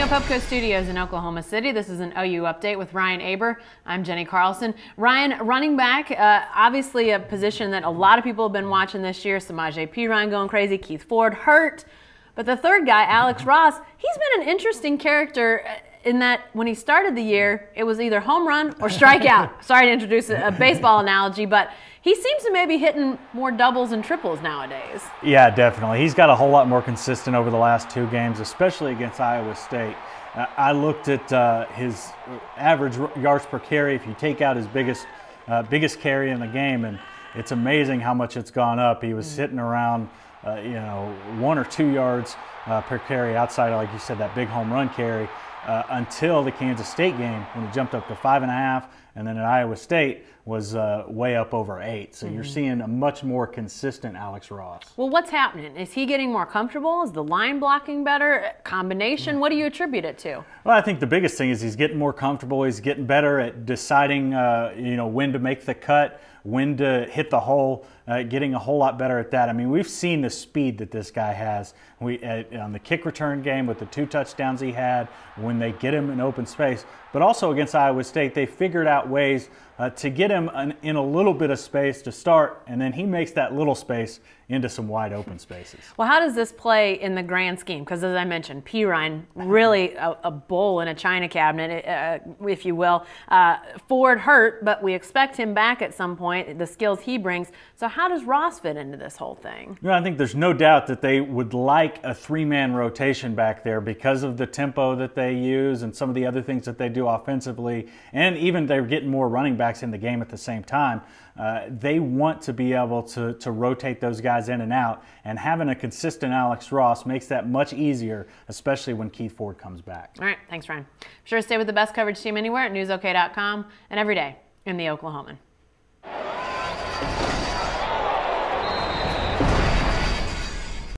the Opepco Studios in Oklahoma City. This is an OU Update with Ryan Aber. I'm Jenny Carlson. Ryan, running back, obviously a position that a lot of people have been watching this year. Samaje Perine going crazy, Keith Ford hurt. But the third guy, Alex Ross, he's been an interesting character in that when he started the year, it was either home run or strikeout. Sorry to introduce a baseball analogy, but he seems to maybe hitting more doubles and triples nowadays. Yeah, definitely. He's got a whole lot more consistent over the last two games, especially against Iowa State. I looked at his average yards per carry if you take out his biggest carry in the game, and it's amazing how much it's gone up. He was sitting around 1 or 2 yards per carry outside of, like you said, that big home run carry until the Kansas State game when he jumped up to 5.5, and then at Iowa State was way up over 8. So you're seeing a much more consistent Alex Ross. Well, what's happening? Is he getting more comfortable? Is the line blocking better? Combination? What do you attribute it to? Well, I think the biggest thing is he's getting more comfortable. He's getting better at deciding, when to make the cut, when to hit the hole, getting a whole lot better at that. I mean, we've seen the speed that this guy has. On the kick return game with the 2 touchdowns he had, when they get him in open space, but also against Iowa State, they figured out ways to get him in a little bit of space to start, and then he makes that little space into some wide open spaces. Well, how does this play in the grand scheme? Because as I mentioned, Perine, really a bull in a china cabinet, if you will. Ford hurt, but we expect him back at some point, the skills he brings. So how does Ross fit into this whole thing? I think there's no doubt that they would like a 3-man rotation back there because of the tempo that they use and some of the other things that they do offensively, and even they're getting more running backs in the game at the same time. They want to be able to rotate those guys in and out, and having a consistent Alex Ross makes that much easier, especially when Keith Ford comes back. All right, thanks, Ryan. Be sure to stay with the best coverage team anywhere at newsok.com and every day in the Oklahoman.